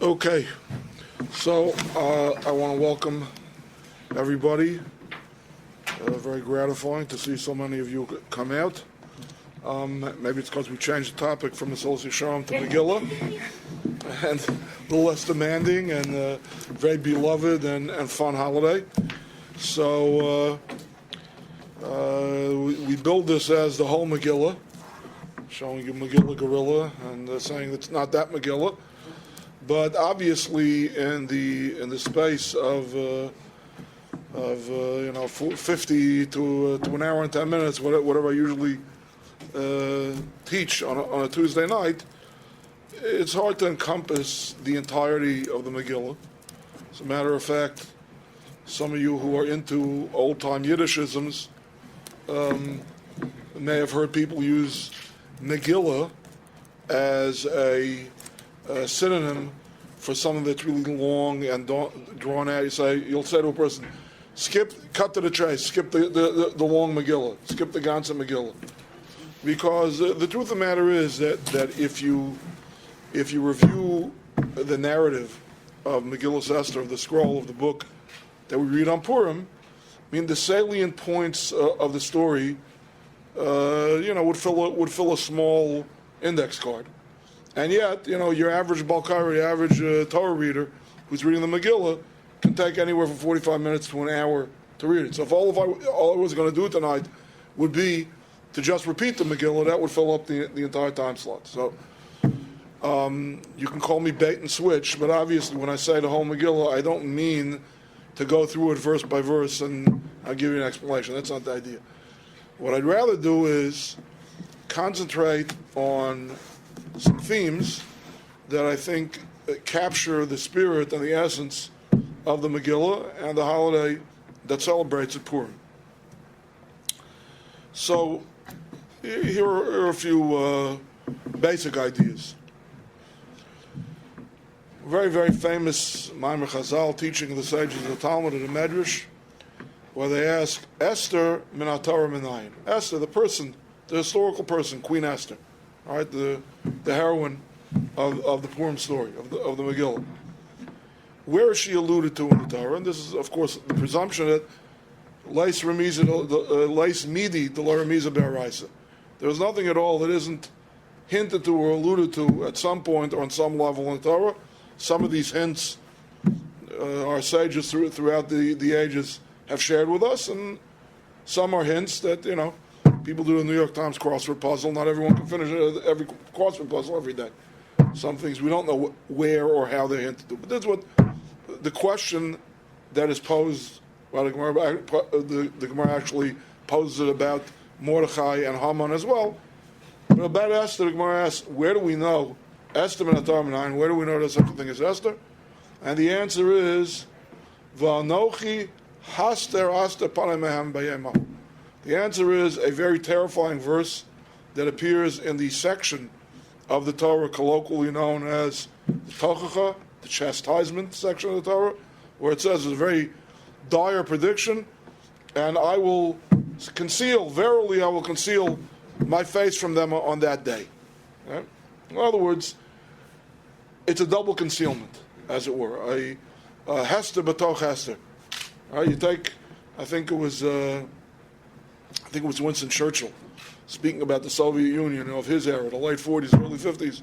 Okay, so I want to welcome everybody. Very gratifying to see so many of you come out. Maybe it's because we changed the topic from the Solas Yesharim to Megillah, and a little less demanding and very beloved and fun holiday. So we build this as the whole Megillah, showing you Megillah Gorilla and saying it's not that Megillah. But obviously, in the space of 50 to an hour and 10 minutes, whatever I usually teach on a Tuesday night, it's hard to encompass the entirety of the Megillah. As a matter of fact, some of you who are into old-time Yiddishisms may have heard people use Megillah as a synonym for something that's really long and drawn out. You'll say to a person, cut to the chase, skip the long Megillah, skip the Ganze Megillah. Because the truth of the matter is that if you review the narrative of Megillah Esther, of the scroll of the book that we read on Purim, I mean the salient points of the story, would fill a small index card. And yet, your average Balkari, your average Torah reader who's reading the Megillah can take anywhere from 45 minutes to an hour to read it. So if all I was going to do tonight would be to just repeat the Megillah, that would fill up the entire time slot. So you can call me bait and switch, but obviously when I say the whole Megillah, I don't mean to go through it verse by verse and I'll give you an explanation. That's not the idea. What I'd rather do is concentrate on some themes that I think capture the spirit and the essence of the Megillah and the holiday that celebrates it, Purim. So here are a few basic ideas. Very, very famous Maimer Chazal teaching the sages of the Talmud and the Medrash, where they ask, Esther min haTorah minayin. Esther, the person, the historical person, Queen Esther, all right, the heroine of the Purim story, of the Megillah. Where is she alluded to in the Torah? And this is, of course, the presumption that leis midi de la remiza be'araisa. There's nothing at all that isn't hinted to or alluded to at some point or on some level in the Torah. Some of these hints our sages throughout the ages have shared with us, and some are hints that, people do the New York Times crossword puzzle. Not everyone can finish every crossword puzzle every day. Some things we don't know where or how they're hinted to. But that's what the question that is posed by the Gemara. The Gemara actually poses it about Mordechai and Haman as well. But about Esther, the Gemara asks, where do we know Esther min haTorah minayin? Where do we know there's such a thing as Esther? And the answer is Va'anochi haster aster panei mehem bayema. The answer is a very terrifying verse that appears in the section of the Torah colloquially known as the Tochacha, the chastisement section of the Torah, where it says it's a very dire prediction, and I will verily I will conceal my face from them on that day. Right? In other words, it's a double concealment, as it were, a Hester b'toch Hester. Right? You take, I think it was Winston Churchill, speaking about the Soviet Union of his era, the late 40s, early 50s.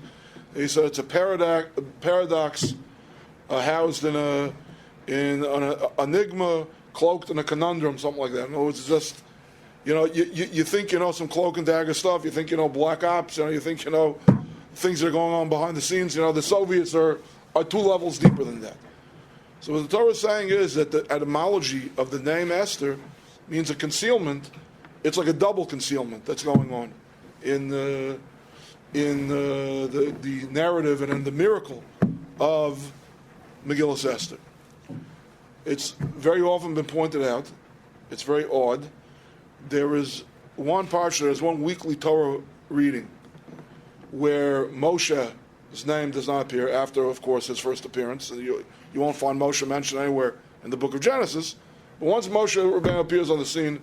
He said it's a paradox housed in an enigma, cloaked in a conundrum, something like that. In other words, it's just, you think you know some cloak and dagger stuff, you think you know black ops, you think you know things that are going on behind the scenes. The Soviets are 2 levels deeper than that. So what the Torah is saying is that the etymology of the name Esther means a concealment. It's like a double concealment that's going on in the narrative and in the miracle of Megillah Esther. It's very often been pointed out. It's very odd. There is one parsha, there's one weekly Torah reading where Moshe's name does not appear after, of course, his first appearance. You won't find Moshe mentioned anywhere in the book of Genesis. But once Moshe Rabbeinu appears on the scene,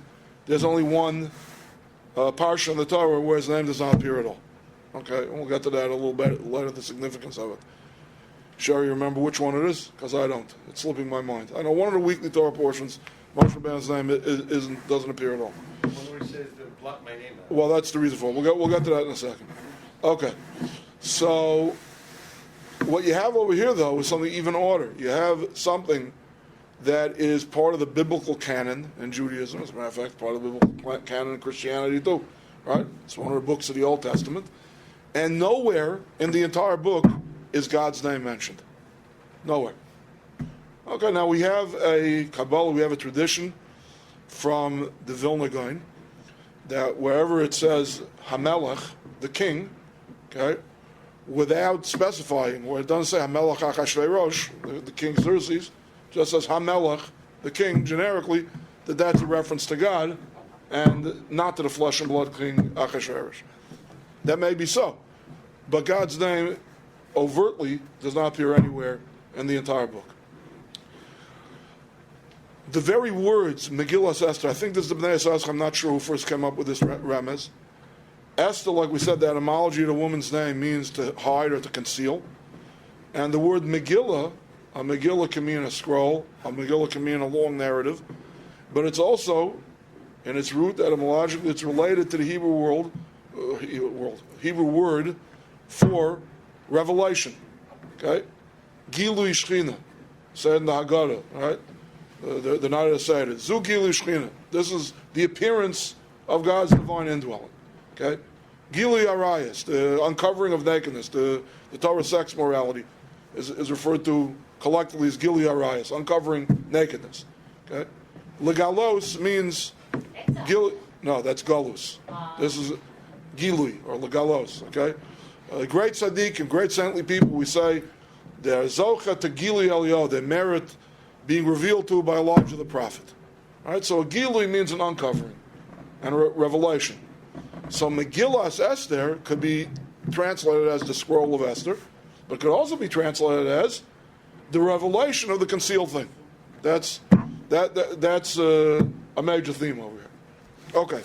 there's only one parsha in the Torah where his name does not appear at all. Okay, we'll get to that a little bit later, the significance of it. Sherry, you remember which one it is? Because I don't. It's slipping my mind. I know one of the weekly Torah portions, Moshe Rabbeinu's name doesn't appear at all. One where it says to block my name out. Well, that's the reason for it. We'll get to that in a second. Okay. So, what you have over here, though, is something even odder. You have something that is part of the biblical canon in Judaism. As a matter of fact, part of the biblical canon in Christianity, too. Right? It's one of the books of the Old Testament. And nowhere in the entire book is God's name mentioned. Nowhere. Okay, now we have a Kabbalah, we have a tradition from the Vilna Gaon that wherever it says Hamelech, the king, okay, without specifying, where it doesn't say Hamelech Achashverosh, the king Xerxes, just says Hamelech, the king, generically, that's a reference to God and not to the flesh and blood king Achashverosh. That may be so, but God's name overtly does not appear anywhere in the entire book. The very words, Megillas Esther, I think this is the Bnei Yisrael, I'm not sure who first came up with this remez. Esther, like we said, the etymology of the woman's name means to hide or to conceal. And the word Megillah, a Megillah can mean a scroll, a Megillah can mean a long narrative, but it's also, in its root, etymologically, it's related to the Hebrew word for revelation. Okay? Gilui Shechina, said in the Haggadah, right? The night of the Seder. Zu Gilui Shechina. This is the appearance of God's divine indwelling. Okay? Gilui Arayas, the uncovering of nakedness, the Torah sex morality, is referred to collectively as Gilui Arayas, uncovering nakedness. Okay? Legalos means no, that's galus. This is Gilui or legalos. Okay? Great tzaddik and great saintly people, we say, they're zocha to Gilui Eliyah, they merit being revealed to by Elijah the prophet. All right, so a Gilui means an uncovering and a revelation. So Megillas Esther could be translated as the scroll of Esther, but could also be translated as the revelation of the concealed thing. That's a major theme over here. Okay.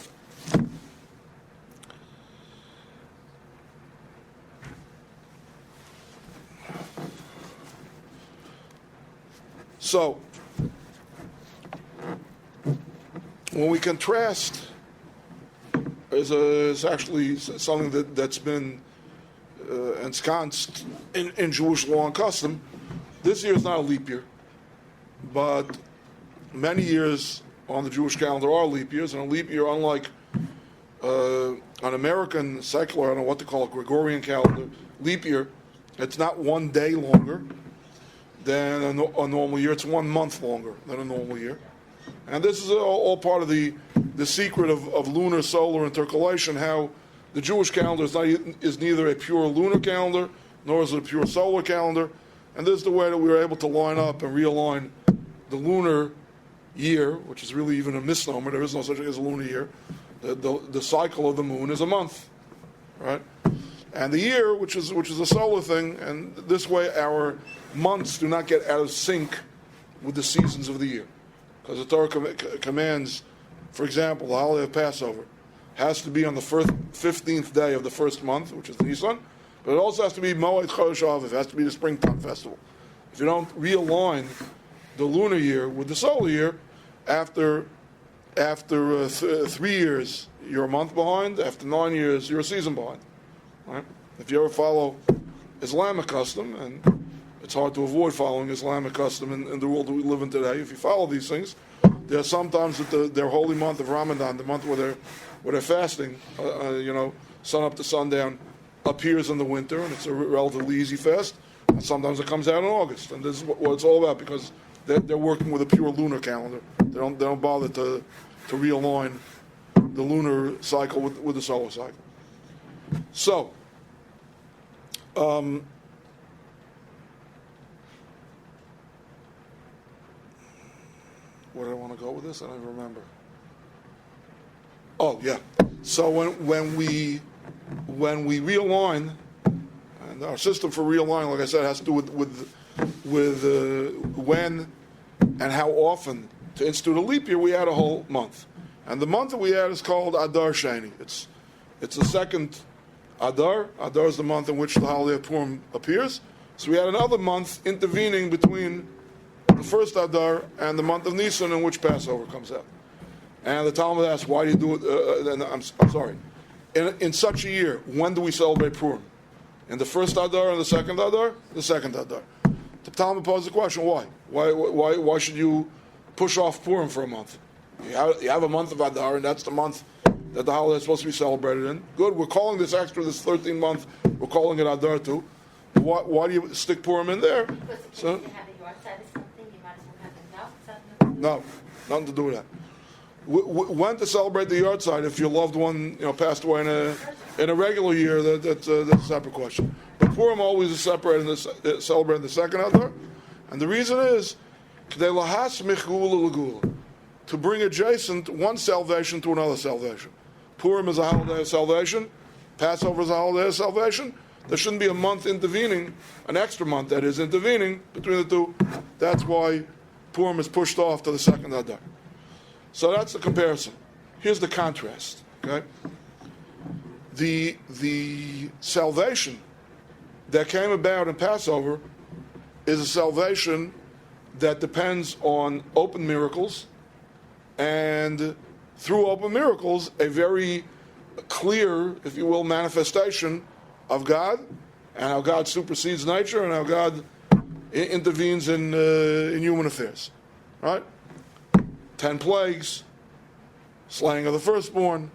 So, when we contrast, is actually something that's been ensconced in Jewish law and custom. This year is not a leap year, but many years on the Jewish calendar are leap years, and a leap year, unlike an American secular, I don't know what to call it, Gregorian calendar, leap year, it's not one day longer than a normal year. It's 1 month longer than a normal year. And this is all part of the secret of lunar solar intercalation, how the Jewish calendar is neither a pure lunar calendar nor is it a pure solar calendar. And this is the way that we were able to line up and realign the lunar year, which is really even a misnomer. There is no such thing as a lunar year. The cycle of the moon is a month, right? And the year, which is a solar thing, and this way our months do not get out of sync with the seasons of the year. Because the Torah commands, for example, the holiday of Passover has to be on the 15th day of the first month, which is Nisan, but it also has to be Moed Chodesh Aviv, it has to be the springtime festival. If you don't realign the lunar year with the solar year, after 3 years, you're a month behind. After 9 years, you're a season behind. Right? If you ever follow Islamic custom, and it's hard to avoid following Islamic custom in the world that we live in today, if you follow these things, there are sometimes that their holy month of Ramadan, the month where they're fasting, sun up to sundown, appears in the winter, and it's a relatively easy fast. And sometimes it comes out in August, and this is what it's all about, because they're working with a pure lunar calendar. They don't bother to realign the lunar cycle with the solar cycle. So, where do I want to go with this? I don't even remember. Oh yeah. So when we realign, and our system for realigning, like I said, has to do with when and how often to institute a leap year. We add a whole month, and the month that we add is called Adar Sheni. It's the second Adar. Adar is the month in which the holiday of Purim appears. So we had another month intervening between the first Adar and the month of Nisan in which Passover comes out. And the Talmud asks, why do you do it? I'm sorry. In such a year, when do we celebrate Purim? In the first Adar and the second Adar? The second Adar. The Talmud poses the question, why? Why should you push off Purim for a month? You have a month of Adar, and that's the month that the holiday is supposed to be celebrated in. Good, we're calling this 13th month, we're calling it Adar too. Why do you stick Purim in there? Because if you have a yard side or something, you might as well have it. No, nothing to do with that. When to celebrate the yard side if your loved one passed away in a regular year, that's a separate question. But Purim always is celebrated in the second Adar, and the reason is to bring adjacent one salvation to another salvation. Purim is a holiday of salvation. Passover is a holiday of salvation. There shouldn't be a month intervening, an extra month that is intervening between the two. That's why Purim is pushed off to the second Adar. So that's the comparison. Here's the contrast. Okay, the salvation that came about in Passover is a salvation that depends on open miracles, and through open miracles, a very clear, if you will, manifestation of God, and how God supersedes nature, and how God intervenes in human affairs. Right? 10 plagues, slaying of the firstborn,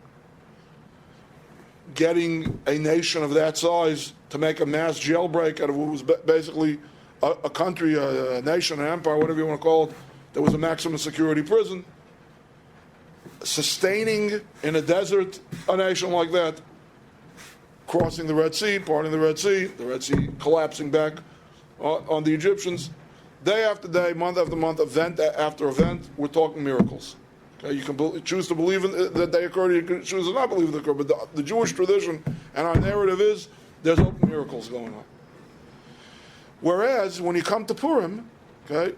getting a nation of that size to make a mass jailbreak out of what was basically a country, a nation, an empire, whatever you want to call it, that was a maximum security prison, sustaining in a desert a nation like that, crossing the Red Sea, parting the Red Sea collapsing back on the Egyptians. Day after day, month after month, event after event, we're talking miracles. Okay, you can choose to believe that they occurred, you can choose to not believe they occurred, but the Jewish tradition and our narrative is there's open miracles going on. Whereas, when you come to Purim, okay,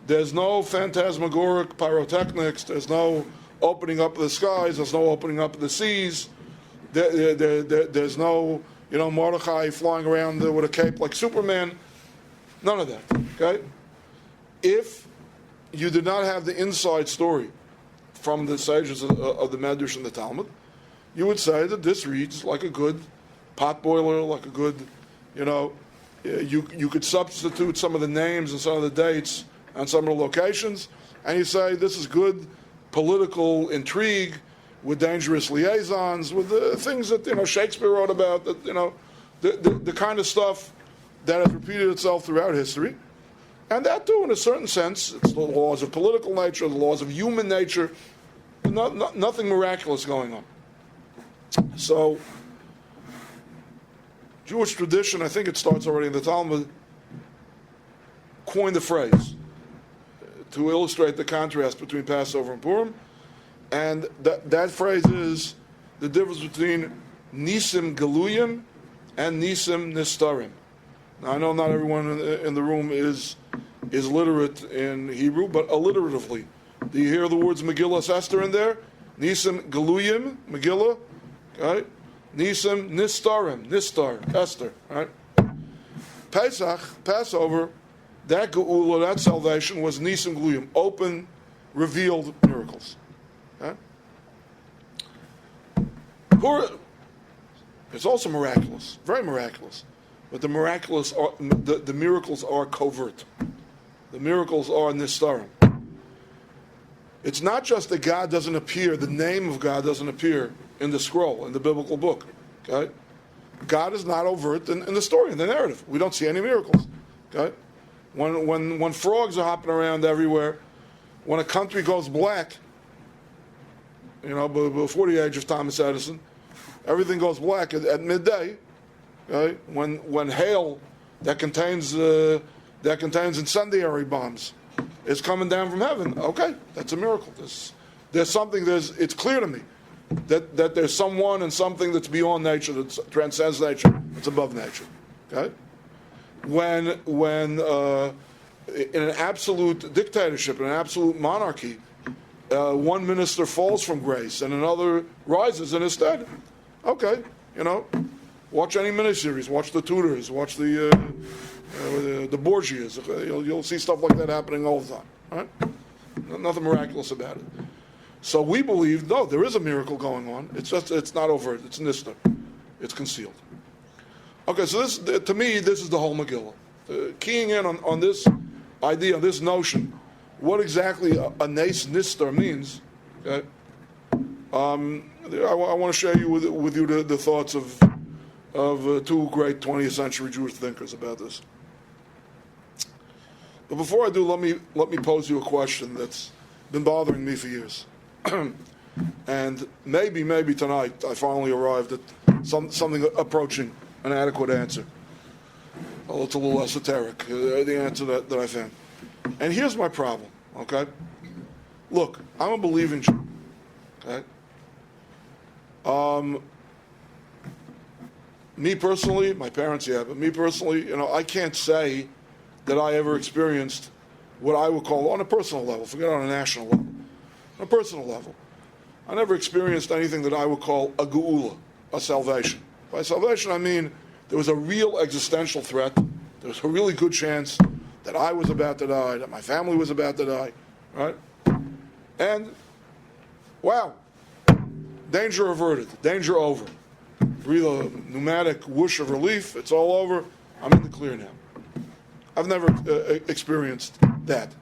there's no phantasmagoric pyrotechnics, there's no opening up of the skies, there's no opening up of the seas, there's no, Mordechai flying around with a cape like Superman, none of that, okay? If you did not have the inside story from the sages of the Medrash and the Talmud, you would say that this reads like a good potboiler, like a good, you could substitute some of the names and some of the dates and some of the locations, and you say this is good political intrigue with dangerous liaisons, with the things that Shakespeare wrote about, that the kind of stuff that has repeated itself throughout history. And that too, in a certain sense, it's the laws of political nature, the laws of human nature, nothing miraculous going on. So, Jewish tradition, I think it starts already in the Talmud, coined the phrase to illustrate the contrast between Passover and Purim. And that phrase is the difference between Nisim Galuyim and Nisim Nistarim. Now, I know not everyone in the room is literate in Hebrew, but alliteratively. Do you hear the words Megillah Esther in there? Nisim Galuyim, Megillah, okay? Nisim Nistarim, Nistar, Esther, right? Pesach, Passover, that Geula, that salvation was Nisim Galuyim, open, revealed miracles. Okay? Purim, it's also miraculous, very miraculous. But the miracles are covert. The miracles are nistarim. It's not just that God doesn't appear, the name of God doesn't appear in the scroll, in the biblical book. Okay? God is not overt in the story, in the narrative. We don't see any miracles. Okay? When frogs are hopping around everywhere, when a country goes black, before the age of Thomas Edison, everything goes black at midday. Okay? When hail that contains incendiary bombs is coming down from heaven, okay, that's a miracle. There's something. It's clear to me that there's someone and something that's beyond nature, that transcends nature, that's above nature. Okay? When in an absolute dictatorship, in an absolute monarchy, one minister falls from grace and another rises in his stead. Okay, watch any miniseries, watch The Tudors, watch the the Borgias. You'll see stuff like that happening all the time. Right? Nothing miraculous about it. So we believe, no, there is a miracle going on. It's not overt. It's nistar. It's concealed. Okay, so to me, this is the whole Megillah. Keying in on this idea, on this notion, what exactly a nes nistar means. Okay, I want to share with you the thoughts of two great 20th century Jewish thinkers about this. But before I do, let me pose you a question that's been bothering me for years. And maybe tonight I finally arrived at something approaching an adequate answer. Well, it's a little esoteric, the answer that I found. And here's my problem, okay? Look, I'm a believing Jew, okay? Me personally, my parents, yeah, but me personally, I can't say that I ever experienced what I would call, on a personal level, forget on a national level, on a personal level, I never experienced anything that I would call a geula, a salvation. By salvation, I mean there was a real existential threat. There was a really good chance that I was about to die, that my family was about to die, right? And, wow, danger averted, danger over. Breathe a pneumatic whoosh of relief, it's all over, I'm in the clear now. I've never experienced that.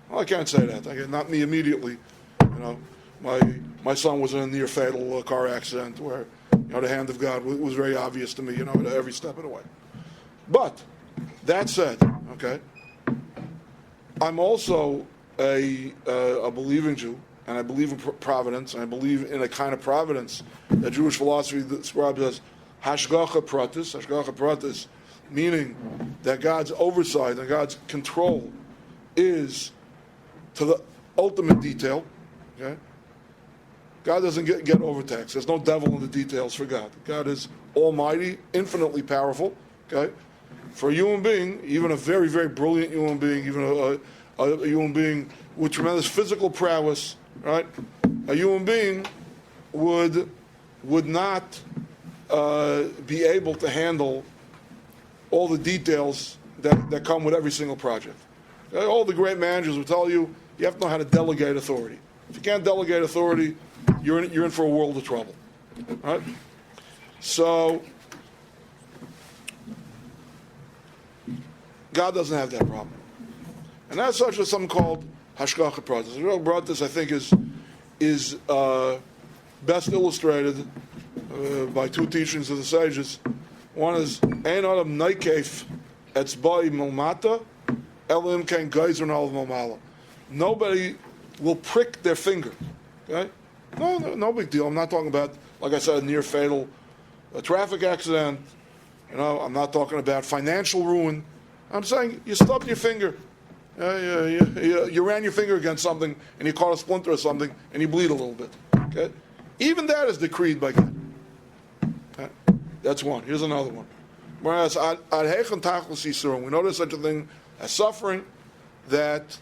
Well, I can't say that. Not me immediately. My son was in a near fatal car accident where the hand of God was very obvious to me, at every step of the way. But that said, okay, I'm also a believing Jew, and I believe in providence, and I believe in a kind of providence that Jewish philosophy describes as hashgacha pratis, meaning that God's oversight and God's control is to the ultimate detail. Okay? God doesn't get overtaxed. There's no devil in the details for God. God is almighty, infinitely powerful. Okay? For a human being, even a very, very brilliant human being, even a human being with tremendous physical prowess, right? A human being would not be able to handle all the details that come with every single project. Okay? All the great managers will tell you have to know how to delegate authority. If you can't delegate authority, you're in for a world of trouble. Right? So God doesn't have that problem. And that's such as something called hashgacha pratis. The real pratis, I think, is best illustrated by two teachings of the sages. One is Ein Adam Naikef Etzbai Milmata Elim Ken Geyser Al Milmala. Nobody will prick their finger. Okay? No big deal. I'm not talking about, like I said, a near fatal traffic accident. I'm not talking about financial ruin. I'm saying you stubbed your finger. You ran your finger against something and you caught a splinter or something and you bleed a little bit. Okay? Even that is decreed by God. Okay? That's one. Here's another one. Whereas we know there's such a thing as suffering that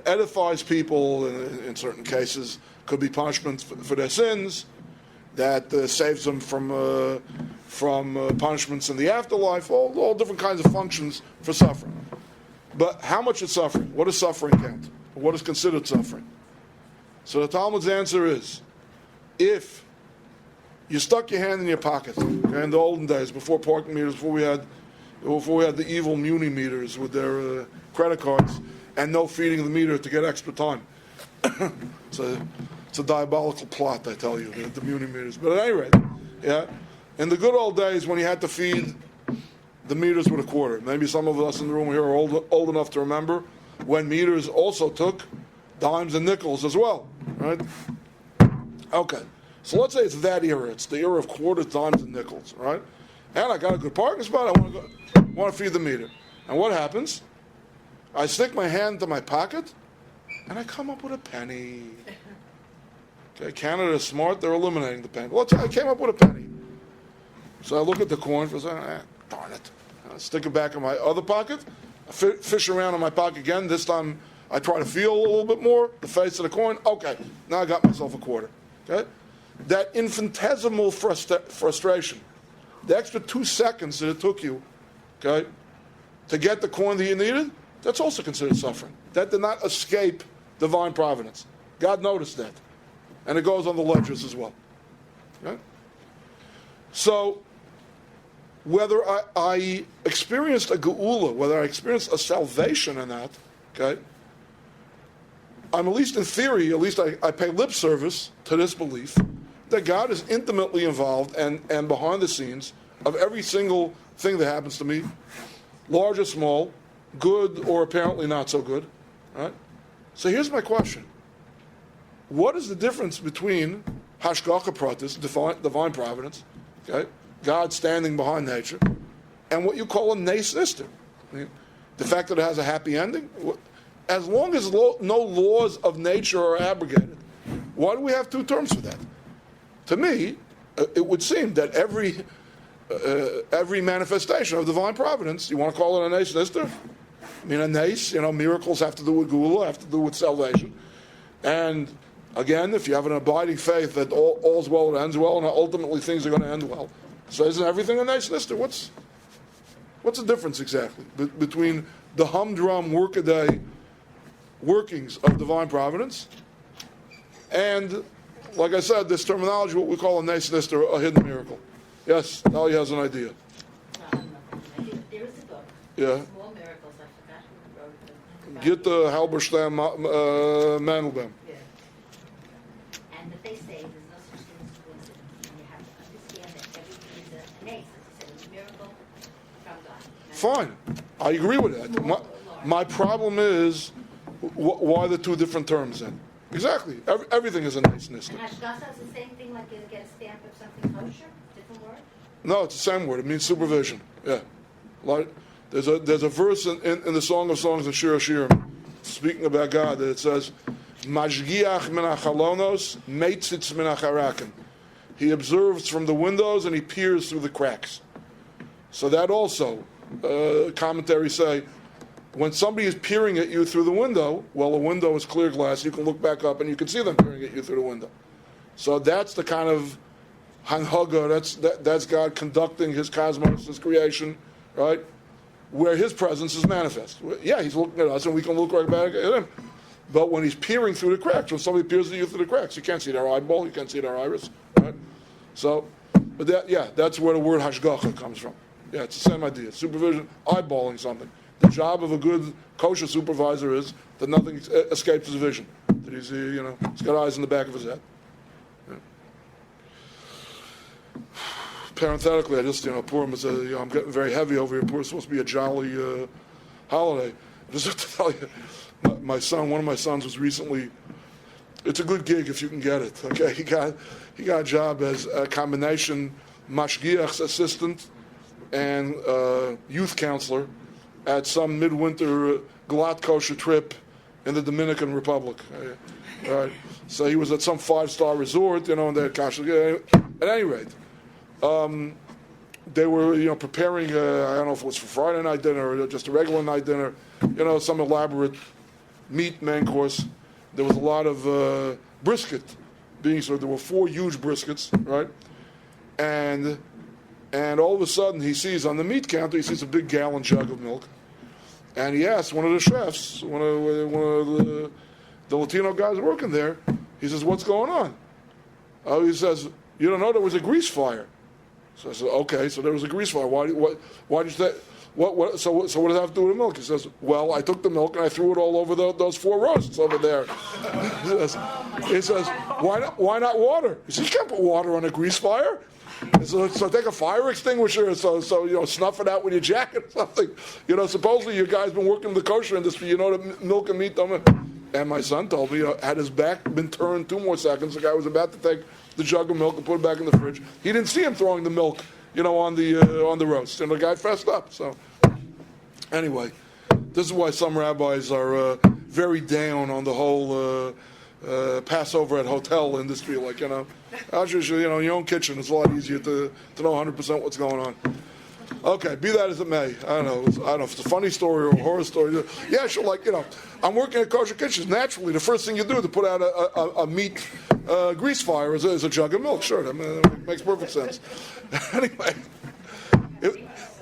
edifies people in certain cases, could be punishment for their sins, that saves them from punishments in the afterlife, all different kinds of functions for suffering. But how much is suffering? What does suffering count? What is considered suffering? So the Talmud's answer is, if you stuck your hand in your pocket, okay, in the olden days, before parking meters, before we had the evil Muni meters with their credit cards, and no feeding the meter to get extra time. It's a diabolical plot, I tell you, the Muni meters. But at any rate, yeah, in the good old days when you had to feed the meters with a quarter, maybe some of us in the room here are old enough to remember when meters also took dimes and nickels as well, right? Okay, so let's say it's that era. It's the era of quarters, dimes, and nickels, right? And I got a good parking spot. I want to feed the meter. And what happens? I stick my hand to my pocket, and I come up with a penny. Okay, Canada is smart. They're eliminating the penny. Well, I came up with a penny. So I look at the coin for a second. Darn it. I stick it back in my other pocket. I fish around in my pocket again. This time I try to feel a little bit more, the face of the coin. Okay, now I got myself a quarter. Okay? That infinitesimal frustration the extra 2 seconds that it took you, okay, to get the corn that you needed, that's also considered suffering. That did not escape divine providence. God noticed that. And it goes on the ledgers as well. Okay? So, whether I experienced a geula, whether I experienced a salvation or not, okay, I'm at least in theory, at least I pay lip service to this belief that God is intimately involved and behind the scenes of every single thing that happens to me, large or small, good or apparently not so good. Right? So here's my question. What is the difference between hashgacha pratis, divine providence, okay, God standing behind nature, and what you call a nes nister? I mean, the fact that it has a happy ending? As long as no laws of nature are abrogated, why do we have two terms for that? To me, it would seem that every manifestation of divine providence, you want to call it a nes nister? I mean, a nes, miracles have to do with gula, have to do with salvation. And again, if you have an abiding faith that all's well and ends well, and ultimately things are going to end well, so isn't everything a nes nister? What's the difference exactly between the humdrum workaday workings of divine providence and, like I said, this terminology, what we call a nes nister, a hidden miracle? Yes, Talia has an idea. There is a book. Yeah. Small miracles. I forgot who wrote it. Get the Halberstam Mandelbaum. Yeah. And that they say there's no such thing as coincidence. And you have to understand that everything is a nes. As I said, it's a miracle from God. Fine, I agree with that. My problem is why the two different terms then? Exactly, everything is a nes nister. And hashgacha is the same thing, like you get a stamp of something kosher, different word. No, it's the same word. It means supervision. Yeah, like there's a verse in the Song of Songs in Shir Hashirim speaking about God that it says, "Mashgiach min hachalonos, meitzitz min hacharakim." He observes from the windows and he peers through the cracks. So that also, commentaries say, when somebody is peering at you through the window, well, a window is clear glass. You can look back up and you can see them peering at you through the window. So that's the kind of hanhaga, that's God conducting his cosmos, his creation, right? Where his presence is manifest. Yeah, he's looking at us and we can look right back at him. But when he's peering through the cracks, when somebody peers at you through the cracks, you can't see their eyeball, you can't see their iris, right? So, but that's where the word hashgacha comes from. Yeah, it's the same idea. Supervision, eyeballing something. The job of a good kosher supervisor is that nothing escapes his vision. That he's, he's got eyes in the back of his head. Yeah. Parenthetically, I just, Purim is I'm getting very heavy over here. Purim is supposed to be a jolly holiday. Just have to tell you, my son, one of my sons was recently, it's a good gig if you can get it, okay? He got a job as a combination mashgiach's assistant and youth counselor at some midwinter glatt kosher trip in the Dominican Republic. Right? So he was at some 5-star resort, and they're kosher. At any rate, they were, preparing, I don't know if it was for Friday night dinner or just a regular night dinner, some elaborate meat main course. There was a lot of brisket being served. There were 4 huge briskets, right? And all of a sudden, he sees on the meat counter, he sees a big gallon jug of milk. And he asks one of the chefs, one of the Latino guys working there, he says, "What's going on?" He says, "You don't know there was a grease fire." So I said, "Okay, so there was a grease fire. Why did you say, what, so what does that have to do with the milk?" He says, "Well, I took the milk and I threw it all over those 4 roasts over there." He says, why not water? He says, "You can't put water on a grease fire." So take a fire extinguisher, so snuff it out with your jacket or something. Supposedly your guy's been working in the kosher industry. The milk and meat don't. And my son told me, had his back been turned 2 more seconds, the guy was about to take the jug of milk and put it back in the fridge. He didn't see him throwing the milk, on the roast, and the guy fessed up. So anyway, this is why some rabbis are very down on the whole Passover at hotel industry. Like, your own kitchen, it's a lot easier to know 100% what's going on. Okay, be that as it may. I don't know if it's a funny story or a horror story. Yeah, sure, I'm working at kosher kitchens. Naturally, the first thing you do to put out a meat grease fire is a jug of milk. Sure, that makes perfect sense. Anyway.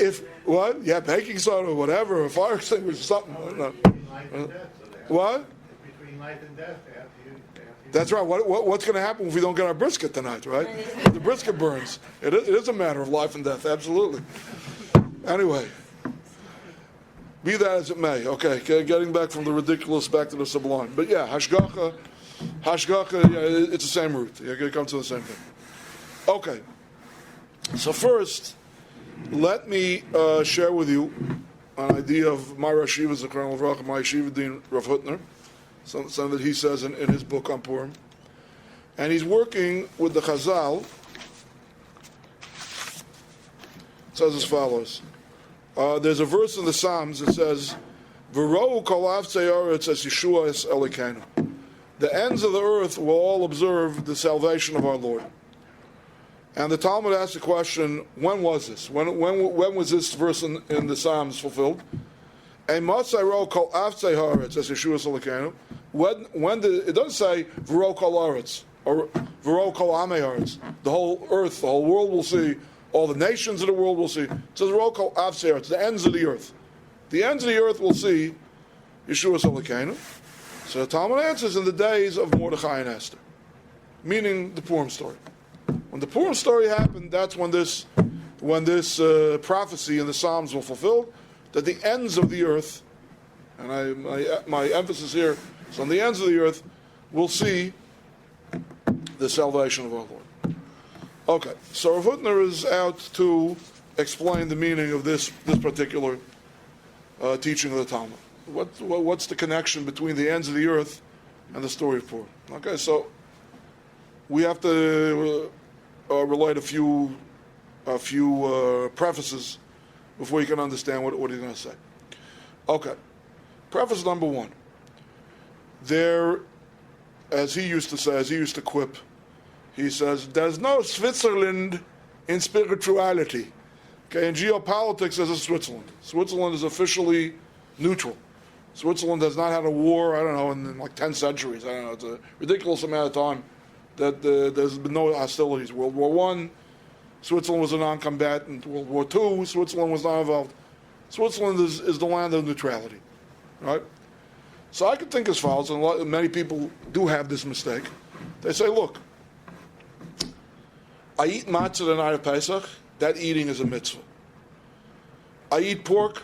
if what? Yeah, baking soda or whatever, a fire extinguisher, something. No. Between life and death, so they have to- What? Between life and death, they have to use. That's right. What's going to happen if we don't get our brisket tonight, right? The brisket burns. It is a matter of life and death, absolutely. Anyway, be that as it may. Okay, getting back from the ridiculous back to the sublime. But yeah, hashgacha, yeah, it's the same root. You're going to come to the same thing. Okay. So first, let me share with you an idea of my Rosh Yeshiva, the Colonel of Rach, my Yeshiva Dean Rav Hutner, something that he says in his book on Purim. And he's working with the Chazal. It says as follows. There's a verse in the Psalms that says, V'rohu kol avtzei haaretz es Yeshua es Elokeinu. The ends of the earth will all observe the salvation of our Lord. And the Talmud asks the question, when was this? When was this verse in the Psalms fulfilled? It doesn't say V'ro kol say V'ro kol haaretz or V'ro kol amei haaretz. The whole earth, the whole world will see, all the nations of the world will see. It says V'ro kol avtzei haaretz, the ends of the earth. The ends of the earth will see Yeshua Elokeinu. So the Talmud answers in the days of Mordechai and Esther, meaning the Purim story. When the Purim story happened, that's when this prophecy in the Psalms will fulfilled, that the ends of the earth, and my emphasis here is on the ends of the earth, will see the salvation of our Lord. Okay, so Rav Hutner is out to explain the meaning of this particular teaching of the Talmud. What's the connection between the ends of the earth and the story of Purim? Okay, so we have to relate a few prefaces before you can understand what he's going to say. Okay, preface number one. There, as he used to say, as he used to quip, he says, there's no Switzerland in spirituality. Okay, in geopolitics, there's a Switzerland. Switzerland is officially neutral. Switzerland has not had a war, I don't know, in like 10 centuries. I don't know, it's a ridiculous amount of time that there's been no hostilities. World War I, Switzerland was a non-combatant. World War II, Switzerland was not involved. Switzerland is the land of neutrality, right? So I could think as follows, and many people do have this mistake. They say, look, I eat matzah the night of Pesach, that eating is a mitzvah. I eat pork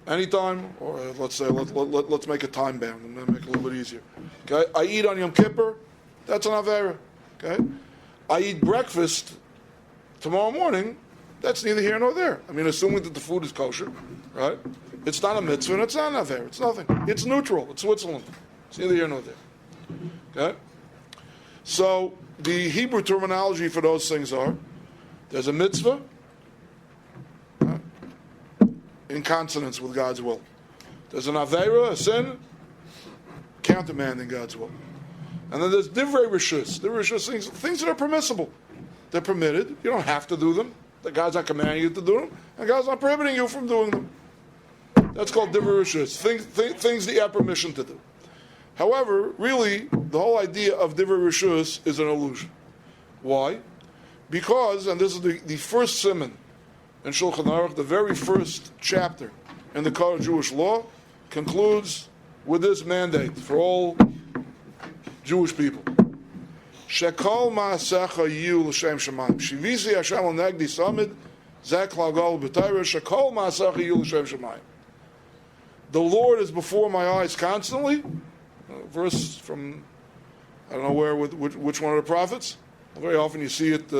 anytime, or let's say, let's make it time-bound and make it a little bit easier. Okay, I eat on Yom Kippur, that's an avera. Okay, I eat breakfast tomorrow morning, that's neither here nor there. I mean, assuming that the food is kosher, right? It's not a mitzvah and it's not an avera. It's nothing. It's neutral. It's Switzerland. It's neither here nor there. Okay? So the Hebrew terminology for those things are, there's a mitzvah in consonance with God's will. There's an avera, a sin, countermanding God's will. And then there's divrei rishus. Divrei rishus, things that are permissible. They're permitted. You don't have to do them. God's not commanding you to do them, and God's not prohibiting you from doing them. That's called divrei rishus, things that you have permission to do. However, really, the whole idea of divrei rishus is an illusion. Why? Because, and this is the first siman in Shulchan Aruch, the very first chapter in the Code of Jewish Law, concludes with this mandate for all Jewish people. Shekol ma'asecha yiyu l'shem shemayim. Shivisi Hashem al negdi samid, zek lagol b'tayra, shekol ma'asecha yiyu l'shem shemayim. The Lord is before my eyes constantly. A verse from, I don't know where, which one of the prophets. Very often you see it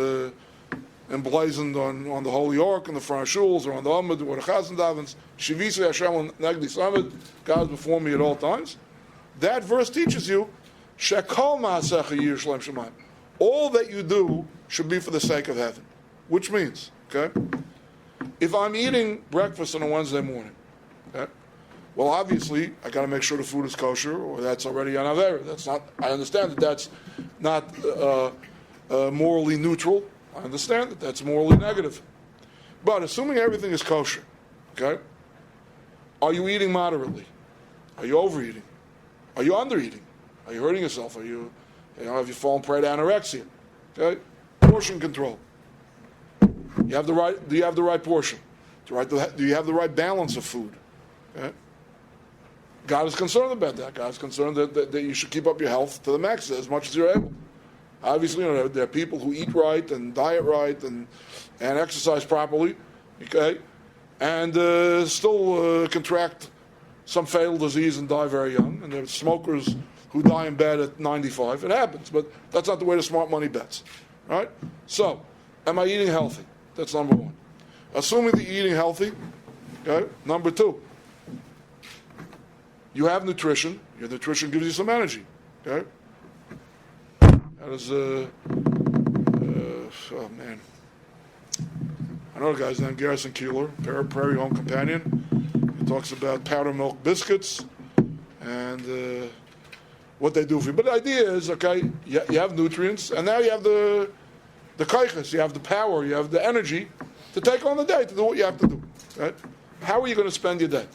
emblazoned on the Holy Ark, in the front of shuls, or on the Amud, where the Chazan davens. Shivisi Hashem al negdi samid, God is before me at all times. That verse teaches you, Shekol ma'asecha yiyu l'shem shemayim. All that you do should be for the sake of heaven. Which means, okay, if I'm eating breakfast on a Wednesday morning, okay, well, obviously, I got to make sure the food is kosher, or that's already an avera. That's not. I understand that that's not morally neutral. I understand that that's morally negative. But assuming everything is kosher, okay, are you eating moderately? Are you overeating? Are you undereating? Are you hurting yourself? Have you fallen prey to anorexia? Okay, portion control. Do you have the right portion? Right? Do you have the right balance of food? Okay? God is concerned about that. God is concerned that you should keep up your health to the max as much as you're able. Obviously, there are people who eat right and diet right and exercise properly, okay, and still contract some fatal disease and die very young. And there are smokers who die in bed at 95. It happens, but that's not the way to smart money bets, right? So, am I eating healthy? That's number one. Assuming that you're eating healthy, okay. Number two, you have nutrition. Your nutrition gives you some energy, okay. That is, oh man. I know a guy's named Garrison Keeler, Prairie Home Companion. He talks about powder milk biscuits and what they do for you. But the idea is, okay, you have nutrients, and now you have the kaiches, you have the power, you have the energy to take on the day, to do what you have to do. Right? How are you going to spend your day?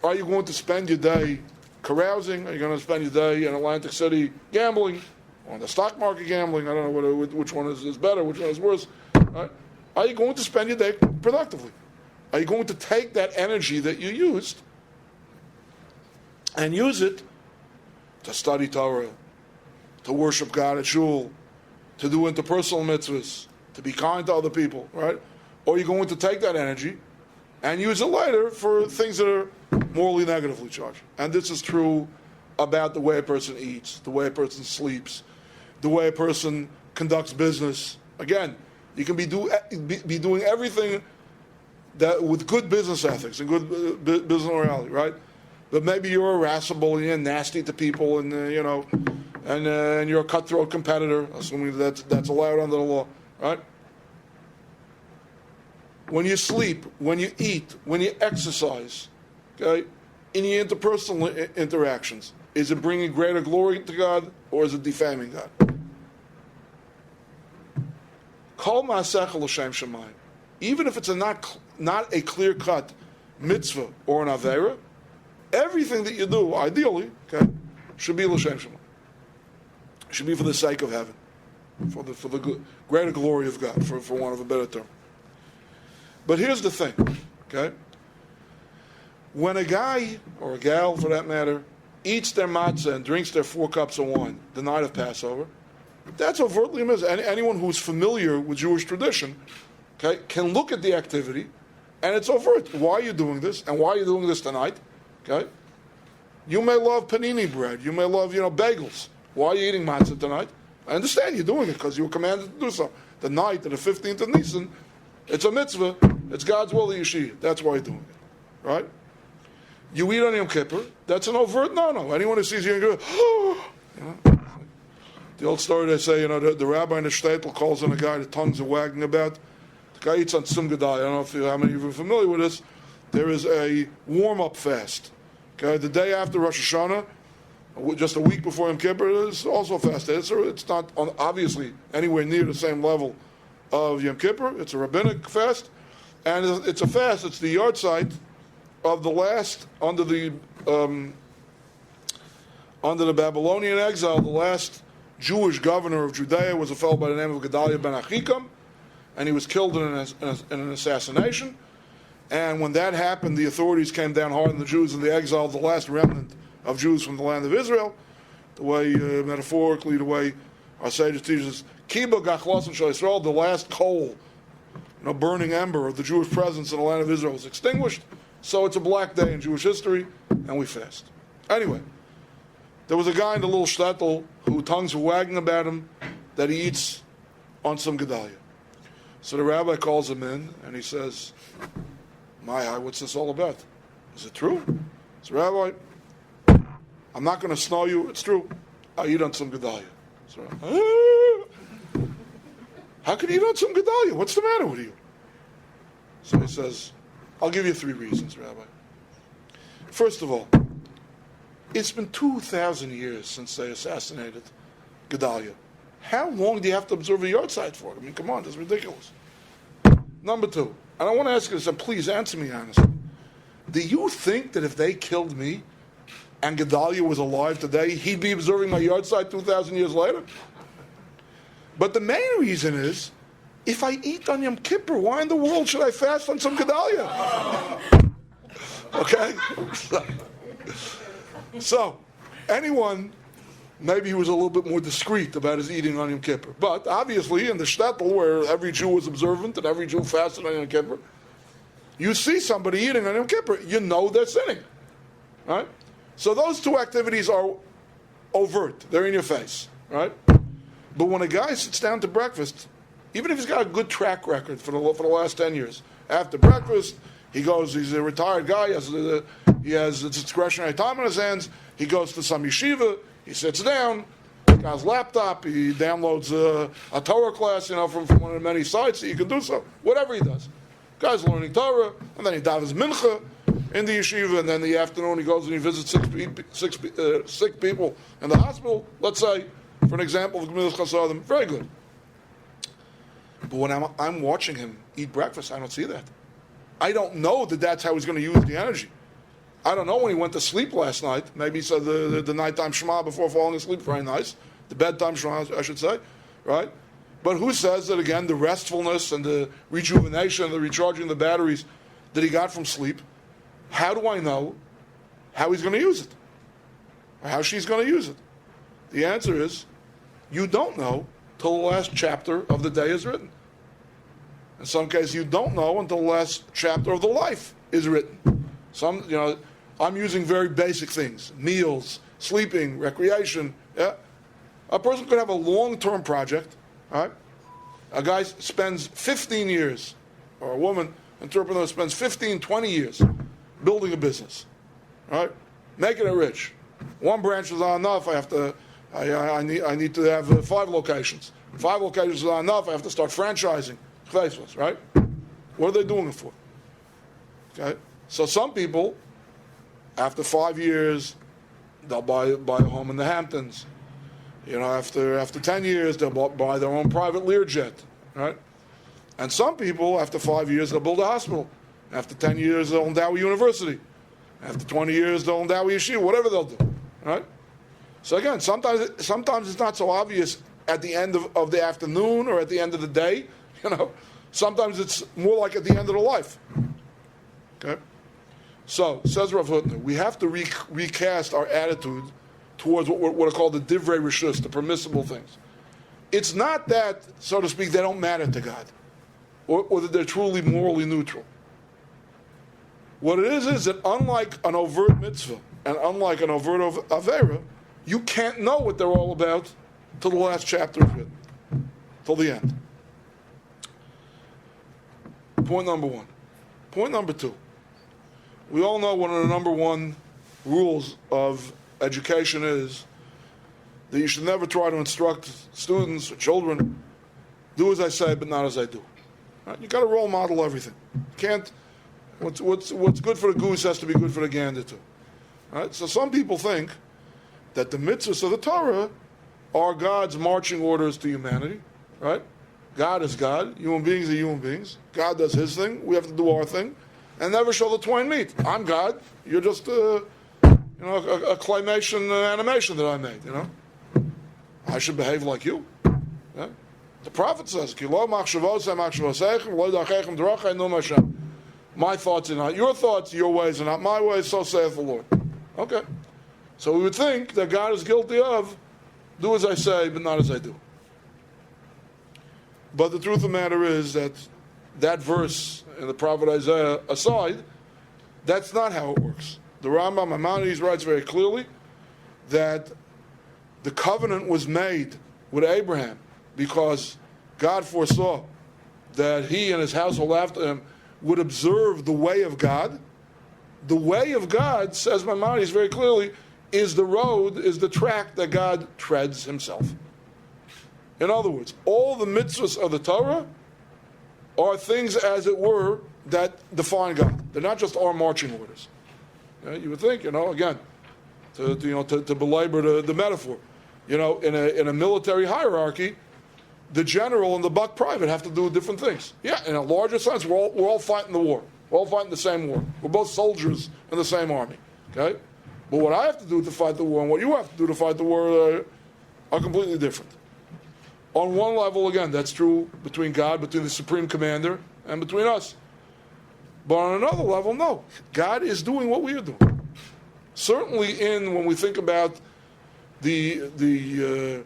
Are you going to spend your day carousing? Are you going to spend your day in Atlantic City gambling? On the stock market gambling? I don't know which one is better, which one is worse. Right? Are you going to spend your day productively? Are you going to take that energy that you used and use it to study Torah, to worship God at shul, to do interpersonal mitzvahs, to be kind to other people, right? Or are you going to take that energy and use it later for things that are morally negatively charged? And this is true about the way a person eats, the way a person sleeps, the way a person conducts business. Again, you can be doing everything that with good business ethics and good business morality, right? But maybe you're irascible and you're nasty to people, and and you're a cutthroat competitor, assuming that's allowed under the law, right? When you sleep, when you eat, when you exercise, okay, in your interpersonal interactions, is it bringing greater glory to God or is it defaming God? Kol ma'asech l'shem shamayim. Even if it's not a clear-cut mitzvah or an avera, everything that you do, ideally, okay, should be l'shem shamayim. Should be for the sake of heaven, for the greater glory of God, for want of a better term. But here's the thing, okay? When a guy, or a gal for that matter, eats their matzah and drinks their 4 cups of wine the night of Passover, that's overtly amiss. Anyone who's familiar with Jewish tradition, okay, can look at the activity, and it's overt. Why are you doing this? And why are you doing this tonight? Okay? You may love panini bread. You may love, bagels. Why are you eating matzah tonight? I understand you're doing it because you were commanded to do so. The night of the 15th of Nisan, it's a mitzvah. It's God's will that you should eat. That's why you're doing it. Right? You eat on Yom Kippur. That's an overt no. Anyone who sees you and goes, oh, the old story they say, the rabbi in the shtetl calls on a guy, the tongues are wagging about. The guy eats on Tzum Gedai. I don't know how many of you are familiar with this. There is a warm-up fast. Okay, the day after Rosh Hashanah, just a week before Yom Kippur, is also a fast day. It's not obviously anywhere near the same level of Yom Kippur. It's a rabbinic fast, and it's a fast. It's the yahrzeit of the last under the Babylonian exile. The last Jewish governor of Judea was a fellow by the name of Gedaliah ben Achikam, and he was killed in an assassination. And when that happened, the authorities came down hard on the Jews, and they exiled the last remnant of Jews from the land of Israel. The way, metaphorically, the way our sages teach us, Kiba Gachlosim Shal Yisrael, the last coal, burning ember of the Jewish presence in the land of Israel was extinguished. So it's a black day in Jewish history, and we fast. Anyway, there was a guy in the little shtetl who tongues were wagging about him that he eats on some Gedalia. So the rabbi calls him in, and he says, what's this all about? Is it true? So Rabbi, I'm not going to snow you. It's true. I eat on some Gedalia. So, how can you eat on some Gedalia? What's the matter with you? So he says, I'll give you 3 reasons, Rabbi. First of all, it's been 2,000 years since they assassinated Gedalia. How long do you have to observe a yahrzeit for? I mean, come on, that's ridiculous. Number 2, and I want to ask you this, and please answer me honestly. Do you think that if they killed me and Gedalia was alive today, he'd be observing my yahrzeit 2,000 years later? But the main reason is if I eat on Yom Kippur, why in the world should I fast on some Gedalia? Okay? So, anyone, maybe he was a little bit more discreet about his eating on Yom Kippur. But obviously, in the shtetl, where every Jew was observant and every Jew fasted on Yom Kippur, you see somebody eating on Yom Kippur, you know they're sinning. Right? So those two activities are overt. They're in your face. Right? But when a guy sits down to breakfast, even if he's got a good track record for the last 10 years, after breakfast, he goes, he's a retired guy, he has discretionary time on his hands, he goes to some yeshiva, he sits down, got his laptop, he downloads a Torah class, from one of the many sites that you can do so, whatever he does. Guy's learning Torah, and then he davens mincha in the yeshiva, and then in the afternoon he goes and he visits sick people in the hospital, let's say, for an example of Gemilas Chasadim. Very good. But when I'm watching him eat breakfast, I don't see that. I don't know that that's how he's going to use the energy. I don't know when he went to sleep last night. Maybe he said the nighttime Shema before falling asleep, very nice. The bedtime Shema, I should say, right? But who says that, again, the restfulness and the rejuvenation, the recharging the batteries that he got from sleep, how do I know how he's going to use it? Or how she's going to use it? The answer is, you don't know till the last chapter of the day is written. In some cases, you don't know until the last chapter of the life is written. I'm using very basic things: meals, sleeping, recreation. Yeah, a person could have a long-term project. Right? A guy spends 15 years, or a woman entrepreneur spends 15, 20 years building a business. Right? Making it rich. One branch is not enough. I need to have 5 locations. 5 locations is not enough. I have to start franchising. Faceless, right? What are they doing it for? Okay, so some people, after 5 years, they'll buy a home in the Hamptons. After 10 years, they'll buy their own private Learjet, right? And some people, after 5 years, they'll build a hospital. After 10 years, they'll endow a university. After 20 years, they'll endow a yeshiva. Whatever they'll do, right? So again, sometimes it's not so obvious at the end of the afternoon or at the end of the day. Sometimes it's more like at the end of the life. Okay? So, says Rav Hutner, we have to recast our attitude towards what are called the divrei rishus, the permissible things. It's not that, so to speak, they don't matter to God, or that they're truly morally neutral. What it is that unlike an overt mitzvah and unlike an overt avera, you can't know what they're all about till the last chapter is written, till the end. Point number 1. Point number 2. We all know one of the number 1 rules of education is that you should never try to instruct students or children, do as I say, but not as I do. Right? You got to role model everything. You can't. What's good for the goose has to be good for the gander too. Right? So some people think that the mitzvahs of the Torah are God's marching orders to humanity. Right? God is God. Human beings are human beings. God does His thing. We have to do our thing, and never shall the twain meet. I'm God. You're just a claymation animation that I made. I should behave like you. Yeah? The prophet says, my thoughts are not your thoughts, your ways are not my ways, so saith the Lord. Okay. So we would think that God is guilty of do as I say, but not as I do. But the truth of the matter is that verse in the prophet Isaiah aside, that's not how it works. The Rambam Maimonides writes very clearly that the covenant was made with Abraham because God foresaw that he and his household after him would observe the way of God. The way of God, says Maimonides very clearly, is the road, is the track that God treads himself. In other words, all the mitzvahs of the Torah are things, as it were, that define God. They're not just our marching orders. You would think, again, to belabor the metaphor, in a military hierarchy, the general and the buck private have to do different things. Yeah, in a larger sense, we're all fighting the war. We're all fighting the same war. We're both soldiers in the same army. Okay, but what I have to do to fight the war and what you have to do to fight the war are completely different. On one level, again, that's true between God, between the Supreme Commander, and between us. But on another level, no. God is doing what we are doing. Certainly when we think about the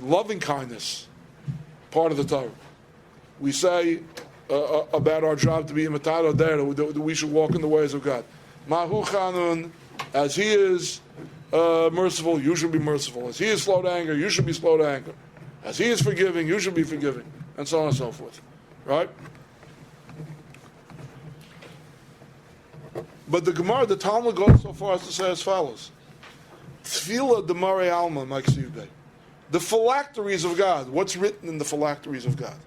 loving kindness part of the Torah, we say about our job to be imitado there, that we should walk in the ways of God. Mahu chanun, as He is merciful, you should be merciful. As He is slow to anger, you should be slow to anger. As He is forgiving, you should be forgiving, and so on and so forth. Right? But the Gemara, the Talmud goes so far as to say as follows: Tefillah demare alma maksiv. The phylacteries of God. What's written in the phylacteries of God?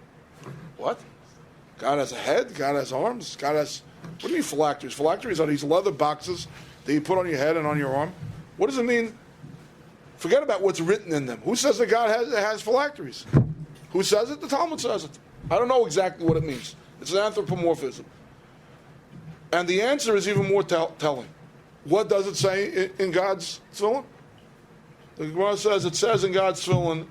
What? God has a head. God has arms. God has. What do you mean phylacteries? Phylacteries are these leather boxes that you put on your head and on your arm. What does it mean? Forget about what's written in them. Who says that God has phylacteries? Who says it? The Talmud says it. I don't know exactly what it means. It's an anthropomorphism. And the answer is even more telling. What does it say in God's tefillin? The Gemara says, it says in God's tefillin,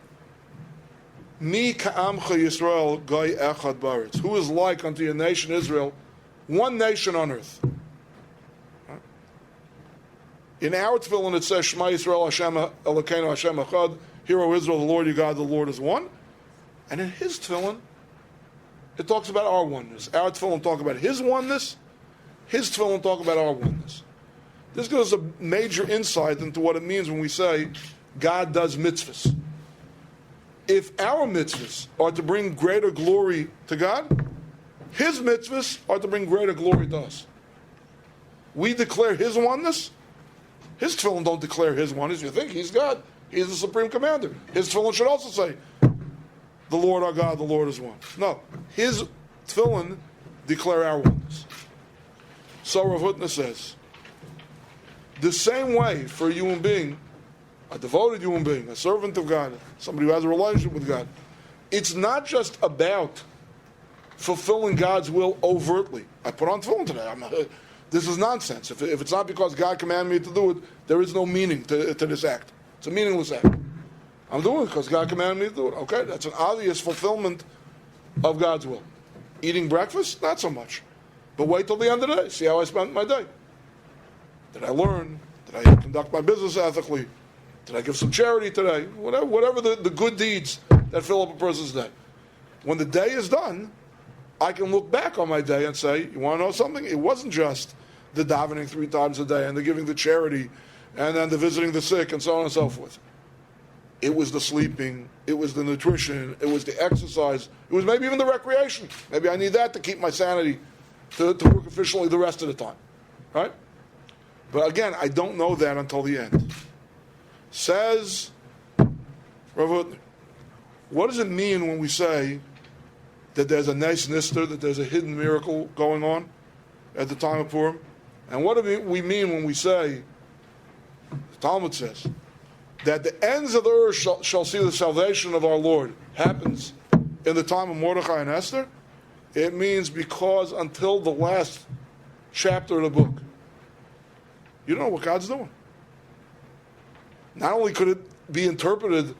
Mi ka'amcha Yisrael goy echad baretz. Who is like unto your nation Israel, one nation on earth? In our tefillin it says, Shema Yisrael Hashem Elokeinu Hashem Echad. Hear, O Israel, the Lord your God, the Lord is one. And in His tefillin, it talks about our oneness. Our tefillin talk about His oneness. His tefillin talk about our oneness. This gives us a major insight into what it means when we say God does mitzvahs. If our mitzvahs are to bring greater glory to God, His mitzvahs are to bring greater glory to us. We declare His oneness. His tefillin don't declare His oneness. You think He's God. He's the Supreme Commander. His tefillin should also say, the Lord our God, the Lord is one. No. His tefillin declare our oneness. So Rav Hutner says, the same way for a human being, a devoted human being, a servant of God, somebody who has a relationship with God, it's not just about fulfilling God's will overtly. I put on tefillin today. This is nonsense. If it's not because God commanded me to do it, there is no meaning to this act. It's a meaningless act. I'm doing it because God commanded me to do it. Okay, that's an obvious fulfillment of God's will. Eating breakfast, not so much. But wait till the end of the day. See how I spent my day. Did I learn? Did I conduct my business ethically? Did I give some charity today? Whatever the good deeds that fill up a person's day. When the day is done, I can look back on my day and say, you want to know something? It wasn't just the davening 3 times a day and the giving the charity and then the visiting the sick and so on and so forth. It was the sleeping. It was the nutrition. It was the exercise. It was maybe even the recreation. Maybe I need that to keep my sanity to work efficiently the rest of the time. Right? But again, I don't know that until the end. Says Rav Hutner, what does it mean when we say that there's a nice nister, that there's a hidden miracle going on at the time of Purim? And what do we mean when we say, the Talmud says, that the ends of the earth shall see the salvation of our Lord happens in the time of Mordechai and Esther? It means because until the last chapter of the book, you don't know what God's doing. Not only could it be interpreted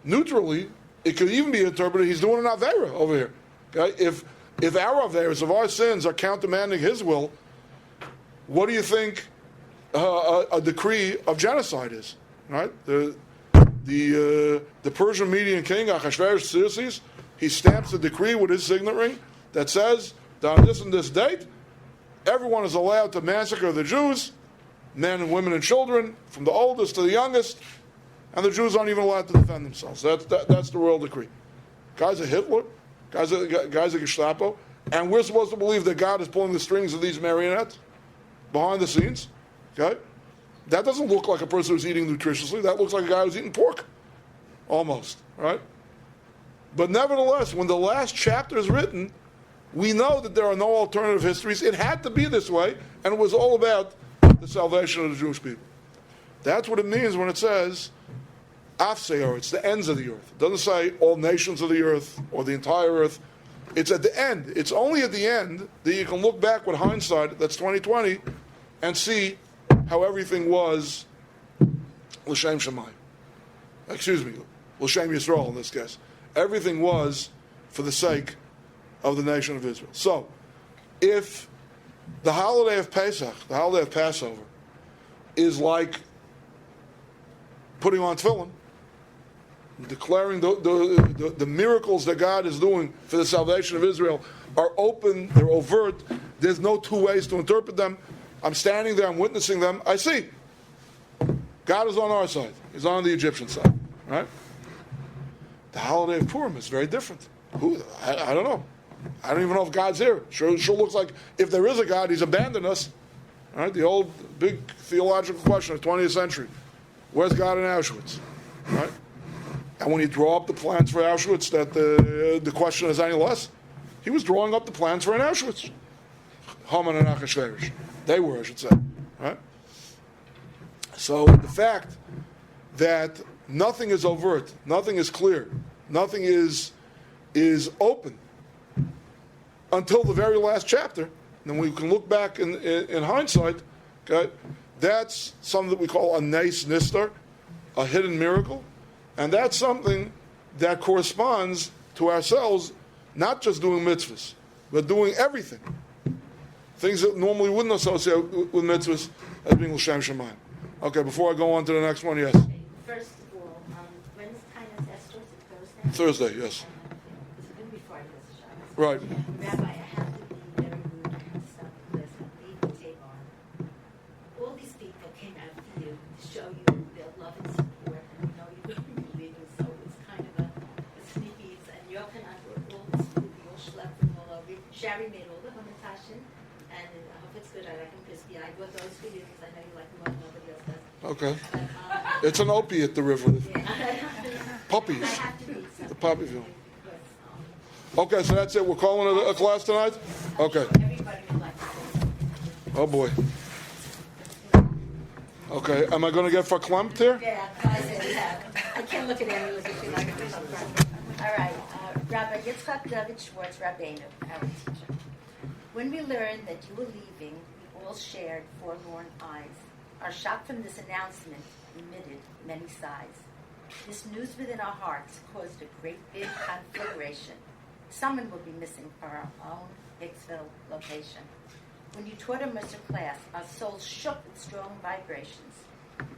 neutrally, it could even be interpreted He's doing an Aveira over here. Okay? If our Aveiras, if our sins are countermanding His will, what do you think a decree of genocide is? Right? The Persian Median king, Achashverosh Xerxes, he stamps a decree with his signet ring that says that on this and this date, everyone is allowed to massacre the Jews, men and women and children, from the oldest to the youngest, and the Jews aren't even allowed to defend themselves. That's the royal decree. Guy's a Hitler, guy's a Gestapo, and we're supposed to believe that God is pulling the strings of these marionettes behind the scenes. Okay? That doesn't look like a person who's eating nutritiously. That looks like a guy who's eating pork. Almost. Right? But nevertheless, when the last chapter is written, we know that there are no alternative histories. It had to be this way, and it was all about the salvation of the Jewish people. That's what it means when it says, Afseor, it's the ends of the earth. It doesn't say all nations of the earth or the entire earth. It's at the end. It's only at the end that you can look back with hindsight, that's 2020, and see how everything was L'Shem Shamayim. Excuse me. L'Shem Yisrael in this case. Everything was for the sake of the nation of Israel. So, if the holiday of Pesach, the holiday of Passover, is like putting on tefillin, declaring the miracles that God is doing for the salvation of Israel are open, they're overt, there's no two ways to interpret them. I'm standing there, I'm witnessing them, I see. God is on our side. He's on the Egyptian side. Right? The holiday of Purim is very different. I don't know. I don't even know if God's here. Sure looks like if there is a God, He's abandoned us. Right? The old big theological question of the 20th century. Where's God in Auschwitz? Right? And when you draw up the plans for Auschwitz, that the question is any less. He was drawing up the plans for an Auschwitz. Haman and Achashverosh. They were, I should say. Right? So the fact that nothing is overt, nothing is clear, nothing is open until the very last chapter, and then we can look back in hindsight, okay, that's something that we call a nes nistar, a hidden miracle, and that's something that corresponds to ourselves, not just doing mitzvahs, but doing everything. Things that normally wouldn't associate with mitzvahs as being l'shem shamayim. Okay, before I go on to the next one, yes. First of all, when's Tainas Esther? Is it Thursday? Thursday, yes. It's been before I was a Shabbos. Right. Rabbi, I have to be very rude and stop this. I'm tape on. All these people came out for you to show you their love and support, and you know you don't believe it, so it's kind of a sneaky. And Yochanan brought all this food, we all schlepped them all over. Shari made all the hamantashen, and I hope it's good. I like them crispy. I bought those for you because I know you like them more than nobody else does. Okay. But, It's an opiate, the river. yeah. Puppies. I have to eat something. The puppy view. Because, Okay, so that's it. We're calling it a class tonight? Okay. everybody would like to say Oh, boy. Okay, am I going to get verklempt here? yeah, I said we have. I can't look at any of it like a fish. All right, Rabbi Yitzchak Dovid Schwartz, Rabbeinu, our teacher. When we learned that you were leaving, we all shared forlorn eyes. Our shock from this announcement emitted many sighs. This news within our hearts caused a great big conflagration. Someone will be missing from our own Hicksville location. When you taught a Mercer class, our souls shook with strong vibrations.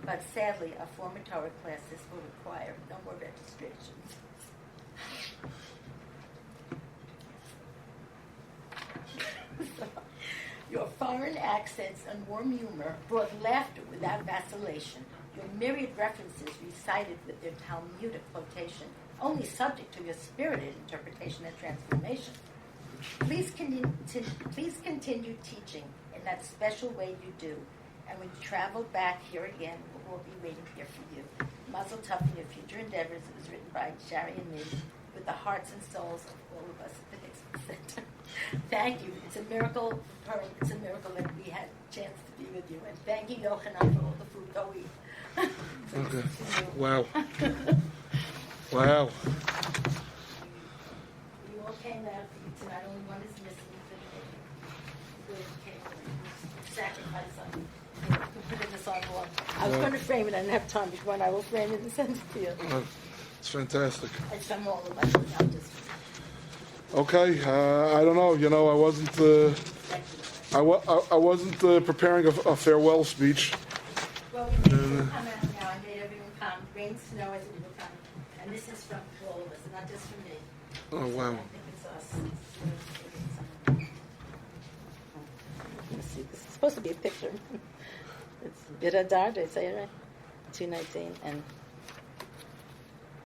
But sadly, our former Torah classes will require no more registrations. Your foreign accents and warm humor brought laughter without vacillation. Your myriad references recited with their Talmudic quotation, only subject to your spirited interpretation and transformation. Please continue teaching in that special way you do. And when you travel back here again, we'll all be waiting here for you. Mazel tov in your future endeavors. It was written by Shari and me, with the hearts and souls of all of us at the Hicksville Center. Thank you. It's a miracle, Purim. It's a miracle that we had a chance to be with you. And thank you, Yochanan, for all the food. Go eat. Okay. Wow. Wow. We all came out for you tonight. Only one is missing. Good came and sacrificed something. You can put it in the song wall. I was going to frame it. I didn't have time to go, and I will frame it and send it to you. It's fantastic. I sum all of my books out just Okay, I don't know. You know, I wasn't. I wasn't preparing a farewell speech. well, we made everyone come out now. I made everyone come. Rain, snow, as it will come. And this is from all of us, not just from me. Oh wow. I think it's us. Let's see. This is supposed to be a picture. It's Biradar, did I say it right? 219 and